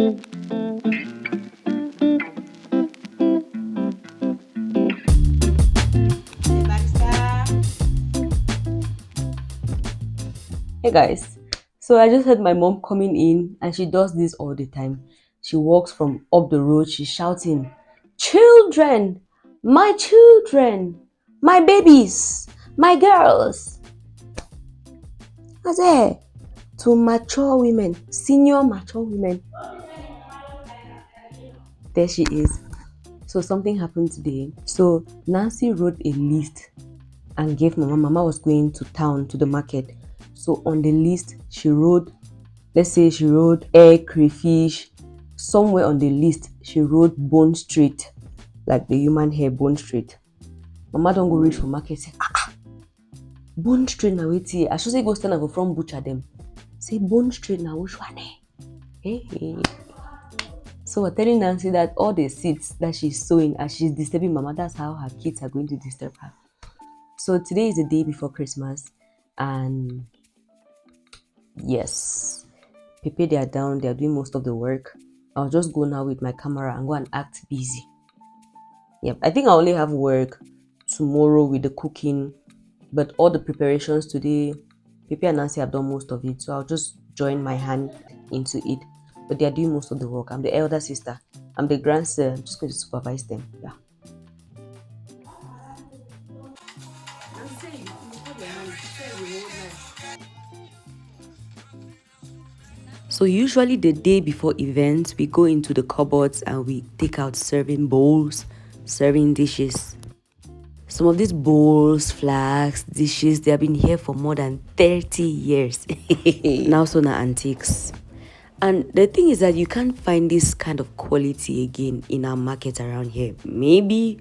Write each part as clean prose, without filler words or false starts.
Hey guys, so I just heard my mom coming in and she does this all the time. She walks from up the road, she's shouting, "Children! My children! My babies! My girls!" I say, to mature women, senior mature women. There she is. So something happened today. So Nancy wrote a list and gave Mama. Mama was going to town to the market. So on the list, she wrote, let's say she wrote egg, crayfish. Somewhere on the list, she wrote bone straight, like the human hair, bone straight. Mama don't go reach for market. Say, bone straight now wait here. I should say go stand up from butcher them. Say bone straight now which one? Hey. So we're telling Nancy that all the seeds that she's sowing as she's disturbing Mama, that's how her kids are going to disturb her. So today is the day before Christmas, and yes, Pepe, they are down, they are doing most of the work. I'll just go now with my camera and go and act busy. Yep, I think I only have work tomorrow with the cooking, but all the preparations today, Pepe and Nancy have done most of it, so I'll just join my hand into it. But they are doing most of the work. I'm the elder sister. I'm the grandson. I'm just going to supervise them. Yeah. So usually the day before events, we go into the cupboards and we take out serving bowls, serving dishes. Some of these bowls, flasks, dishes, they have been here for more than 30 years. Now so na antiques. And the thing is that you can't find this kind of quality again in our market around here. Maybe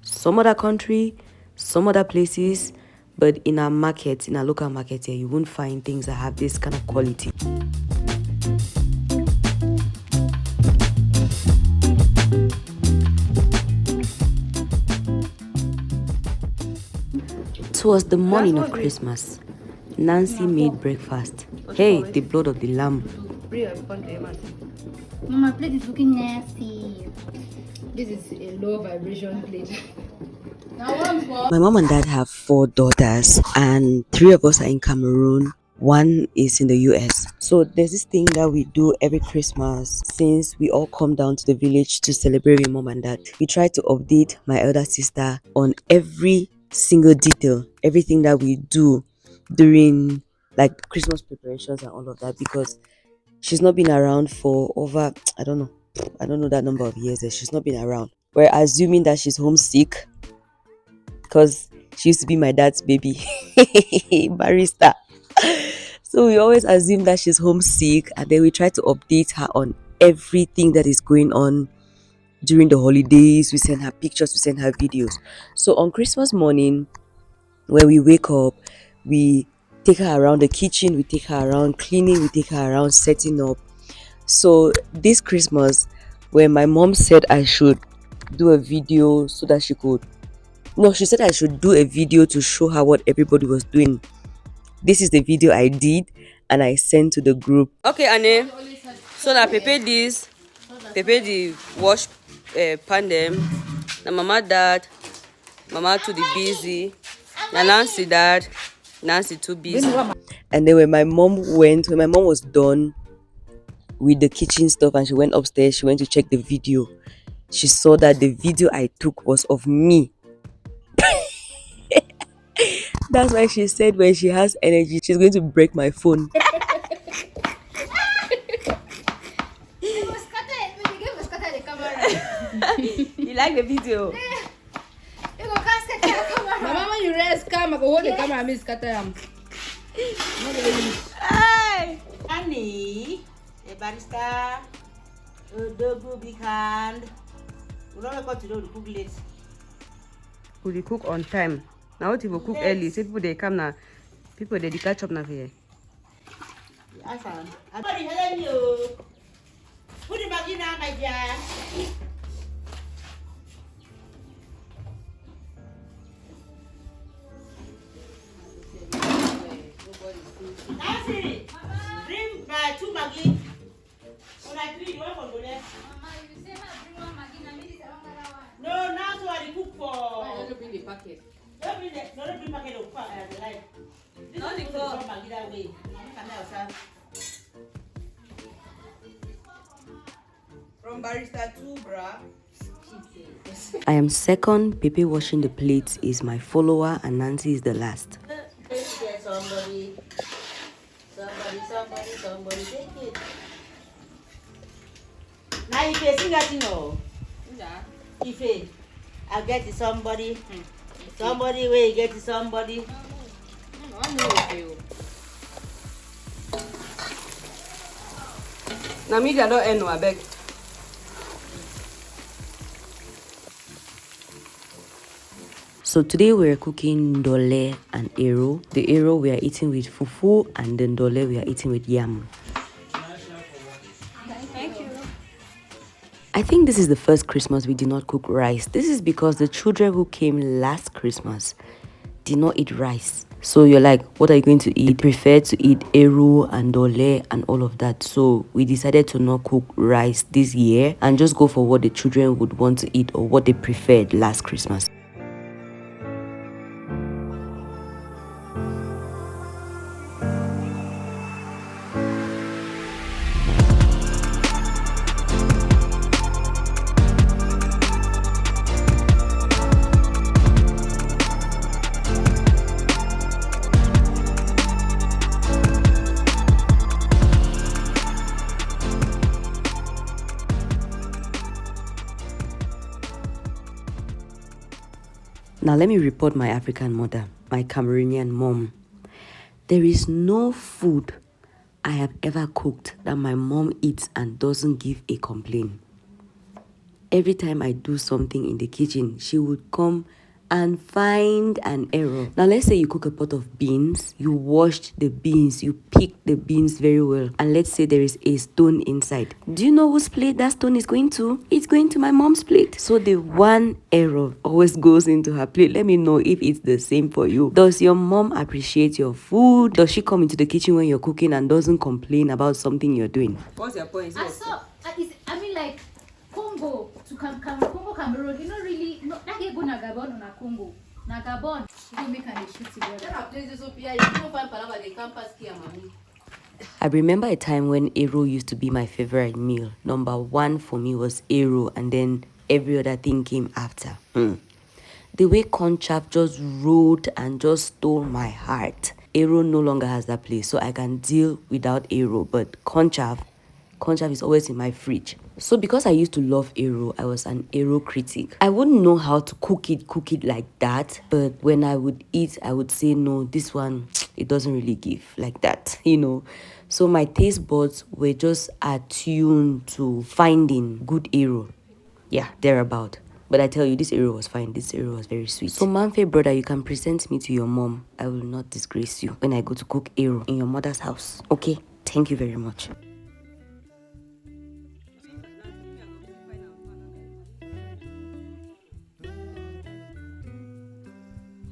some other country, some other places, but in our market, in our local market here, you won't find things that have this kind of quality. It was the morning of Christmas. Nancy made breakfast. Hey, the blood of the lamb. My plate is looking nasty. This is a low vibration plate. My mom and dad have 4 daughters, and 3 of us are in Cameroon. 1 is in the US. So there's this thing that we do every Christmas since we all come down to the village to celebrate with mom and dad. We try to update my elder sister on every single detail, everything that we do during like Christmas preparations and all of that, because she's not been around for over, I don't know that number of years. She's not been around. We're assuming that she's homesick because she used to be my dad's baby. Barista. So we always assume that she's homesick, and then we try to update her on everything that is going on during the holidays. We send her pictures, we send her videos. So on Christmas morning, when we wake up, we take her around the kitchen, we take her around cleaning, we take her around setting up. So this Christmas, when my mom said I should do a video so that she said I should do a video to show her what everybody was doing. This is the video I did and I sent to the group. Okay, Anne. So now prepare this, prepare the wash pan them. Now mama dad, mama to the busy. Now Nancy dad, Nancy too busy. And then when my mom was done with the kitchen stuff and she went upstairs, she went to check the video. She saw that the video I took was of me. That's why she said when she has energy, she's going to break my phone. You like the video? Mama, when you rest, come, I go hold the camera and scatter them. Hey, Annie, a barista, a double big hand. We don't got to do the cook late. We cook on time. Now what if we cook early? Say people they come now. People they catch up now here. I found. Everybody hello you. Put it back in now, my dear. Nancy, bring my 2 Maggi. When I three, you want for Gole? Mama, you say I bring one Maggi, now maybe the wrong other one. No, now so I cook for. Why don't bring the packet? Don't bring packet of the light. This Not is the from cup. Maggi that way. Can I also? From barista 2, brah. I am second, Pepe washing the plates is my follower, and Nancy is the last. Somebody, take it. Now if you sing that, you know. If I get to somebody, somebody where you get to somebody. Now me, I don't end no, I beg. So today we're cooking ndole and ero. The ero we are eating with fufu, and the ndole we are eating with yam. Thank you. I think this is the first Christmas we did not cook rice. This is because the children who came last Christmas did not eat rice. So you're like, what are you going to eat? They prefer to eat ero and dole and all of that. So we decided to not cook rice this year and just go for what the children would want to eat or what they preferred last Christmas. Now let me report my African mother, my Cameroonian mom. There is no food I have ever cooked that my mom eats and doesn't give a complaint. Every time I do something in the kitchen, she would come and find an error. Now let's say you cook a pot of beans, you washed the beans, you picked the beans very well, and let's say there is a stone inside. Do you know whose plate that stone is going to? It's going to my mom's plate. So the one error always goes into her plate. Let me know if it's the same for you. Does your mom appreciate your food? Does she come into the kitchen when you're cooking and doesn't complain about something you're doing? What's your point? I mean, like, Congo to Congo, Cameroon, you know, really, no, that go na Gabon or na Congo. Na Gabon, you go make an shoot together. I remember a time when Ero used to be my favorite meal. Number one for me was Ero, and then every other thing came after. The way Conchap just rode and just stole my heart. Ero no longer has that place, so I can deal without Ero, but Conchap is always in my fridge. So because I used to love Ero, I was an Ero critic. I wouldn't know how to cook it like that, but when I would eat, I would say, no, this one, it doesn't really give like that, you know. So my taste buds were just attuned to finding good Ero. Yeah, thereabout. But I tell you, this Ero was fine. This Ero was very sweet. So Manfe brother, you can present me to your mom. I will not disgrace you when I go to cook Ero in your mother's house. Okay? Thank you very much.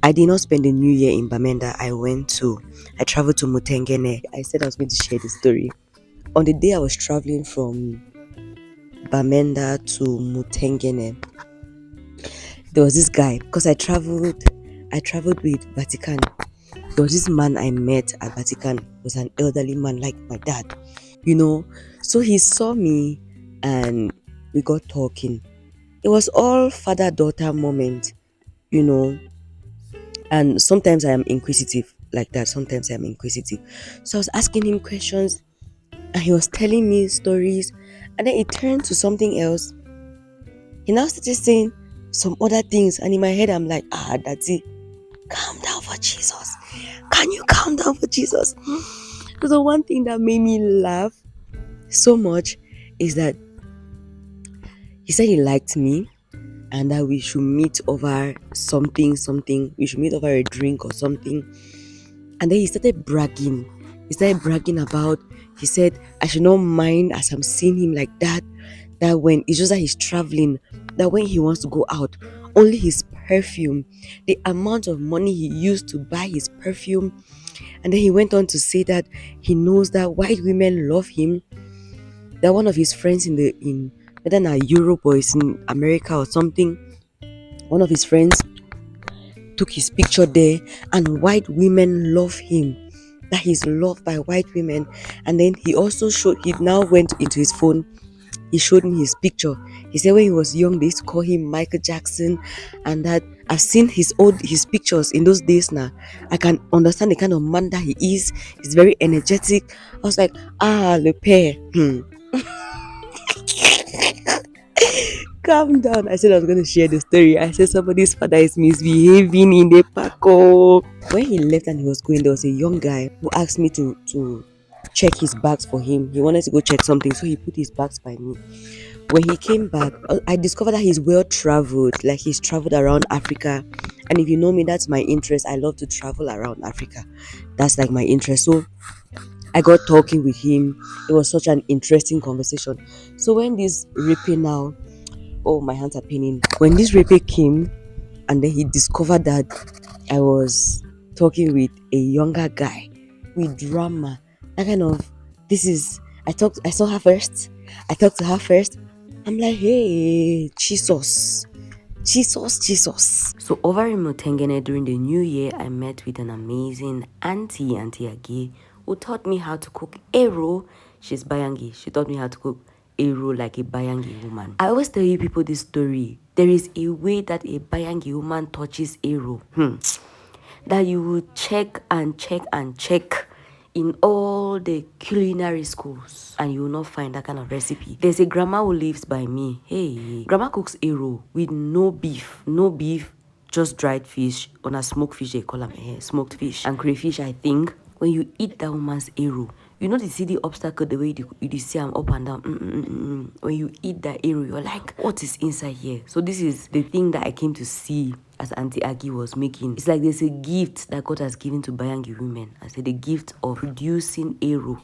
I did not spend the new year in Bamenda. I traveled to Muten. I said I was going to share the story. On the day I was traveling from Bamenda to Muten, there was this guy, because I traveled with Vatican. There was this man I met at Vatican. He was an elderly man like my dad, you know. So he saw me and we got talking. It was all father-daughter moment, you know. And sometimes I am inquisitive like that. Sometimes I am inquisitive. So I was asking him questions and he was telling me stories. And then it turned to something else. He now started saying some other things. And in my head, I'm like, that's it. Calm down for Jesus. Can you calm down for Jesus? So the one thing that made me laugh so much is that he said he liked me and that we should meet over something. We should meet over a drink or something. And then he started bragging. He said, I should not mind as I'm seeing him like that. That when it's just that he's traveling, that when he wants to go out, only his perfume, the amount of money he used to buy his perfume. And then he went on to say that he knows that white women love him, that one of his friends in whether in Europe or it's in America or something, one of his friends took his picture there, and white women love him. That he's loved by white women. And then he now went into his phone. He showed me his picture. He said when he was young, they used to call him Michael Jackson, and that I've seen his pictures in those days now. I can understand the kind of man that he is. He's very energetic. I was like, le père. Calm down. I said I was going to share the story. I said somebody's father is misbehaving in the park. Oh. When he left and he was going, there was a young guy who asked me to check his bags for him. He wanted to go check something, so he put his bags by me. When he came back, I discovered that he's well traveled. Like, he's traveled around Africa. And if you know me, that's my interest. I love to travel around Africa. That's like my interest. So I got talking with him. It was such an interesting conversation. So when this rapper now, oh, my hands are paining. When this rapper came and then he discovered that I was talking with a younger guy with drama, that kind of, I saw her first. I talked to her first. I'm like, hey, Jesus. So over in Mutengene during the new year, I met with an amazing Auntie Agi, who taught me how to cook ero. She's Bayangi. She taught me how to cook ero like a Bayangi woman. I always tell you people this story. There is a way that a Bayangi woman touches ero. That you will check and check and check in all the culinary schools, and you will not find that kind of recipe. There's a grandma who lives by me. Hey, grandma cooks ero with no beef, just dried fish. On a smoked fish, they call them smoked fish and crayfish. I think when you eat that woman's ero, you know, see the obstacle, the way you see them up and down. When you eat that ero, you're like, what is inside here? So this is the thing that I came to see as Auntie Agi was making. It's like there's a gift that God has given to Bayangi women. I said the gift of producing ero.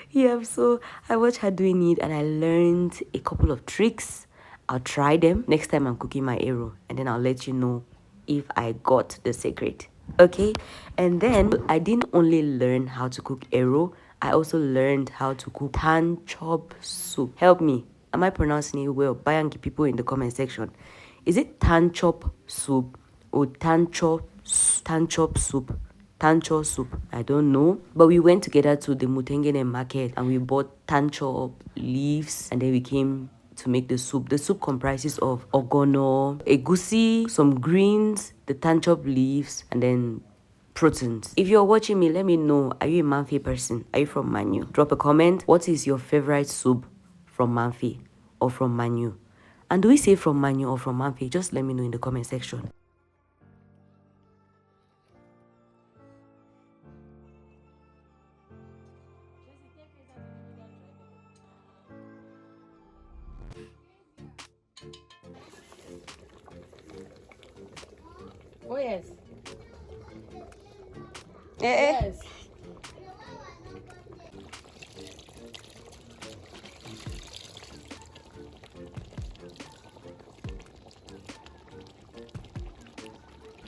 Yeah, so I watched her doing it and I learned a couple of tricks. I'll try them next time I'm cooking my ero, and then I'll let you know if I got the secret. Okay, and then I didn't only learn how to cook ero, I also learned how to cook tan chop soup. Help me, am I pronouncing it well? Bayangi people in the comment section. Is it tan chop soup or tan chop soup? Tancho soup, I don't know. But we went together to the Mutengene market and we bought tancho leaves, and then we came to make the soup. The soup comprises of ogono, egusi, some greens, the tanchop leaves, and then proteins. If you're watching me, let me know, are you a Manfi person? Are you from Manu? Drop a comment. What is your favorite soup from Manfi or from Manu? And do we say from Manu or from Manfi? Just let me know in the comment section. Oh, yes. Yes.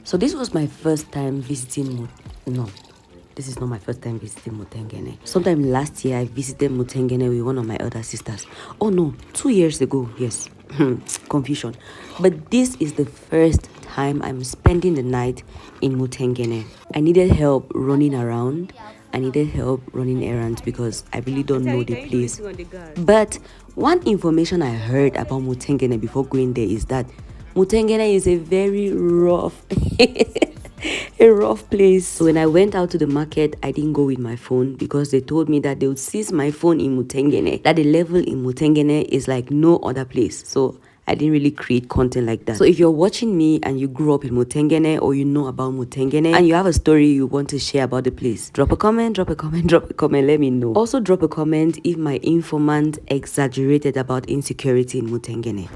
So this was my first time visiting this is not my first time visiting Mutengene. Sometime last year, I visited Mutengene with one of my other sisters. Oh no, 2 years ago, yes. Confusion. But this is the first time I'm spending the night in Mutengene. I needed help running around. I needed help running errands because I really don't know the place. But one information I heard about Mutengene before going there is that Mutengene is a very rough a rough place. So when I went out to the market, I didn't go with my phone because they told me that they would seize my phone in Mutengene, that the level in Mutengene is like no other place. So I didn't really create content like that. So if you're watching me and you grew up in Mutengene, or you know about Mutengene and you have a story you want to share about the place, drop a comment, let me know. Also drop a comment if my informant exaggerated about insecurity in Mutengene.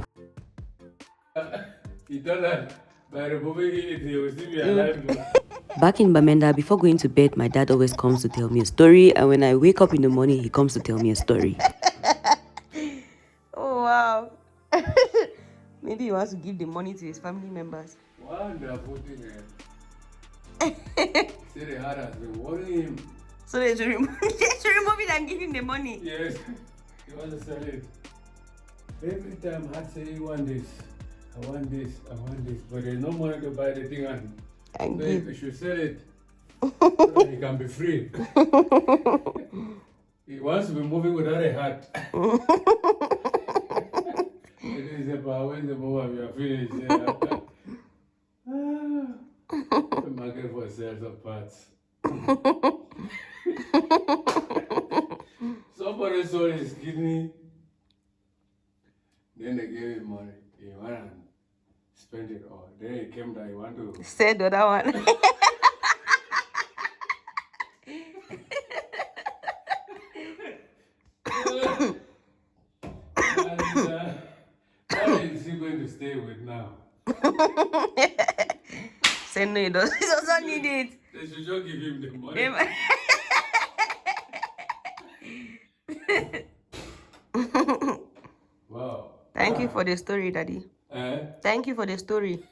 Back in Bamenda, before going to bed, my dad always comes to tell me a story, and when I wake up in the morning, he comes to tell me a story. Oh, wow. Maybe he wants to give the money to his family members. Wonderful thing. Say the heart has been worrying him. So they should remove it and give him the money. Yes. He wants to sell it. Every time I say, I want this, I want this, I want this, but there's no money to buy the thing and babe, you should sell it so that he can be free. He wants to be moving without a hat. It is about when the move you are finished. The market for sales of parts. Somebody sold his kidney. Then they gave him money. He went and spent it all. Then he came down, he wanted to... Said the other one. What is he going to stay with now? Say no, he doesn't need it. They should just give him the money. Wow. Thank you for the story, Daddy. Eh? Thank you for the story.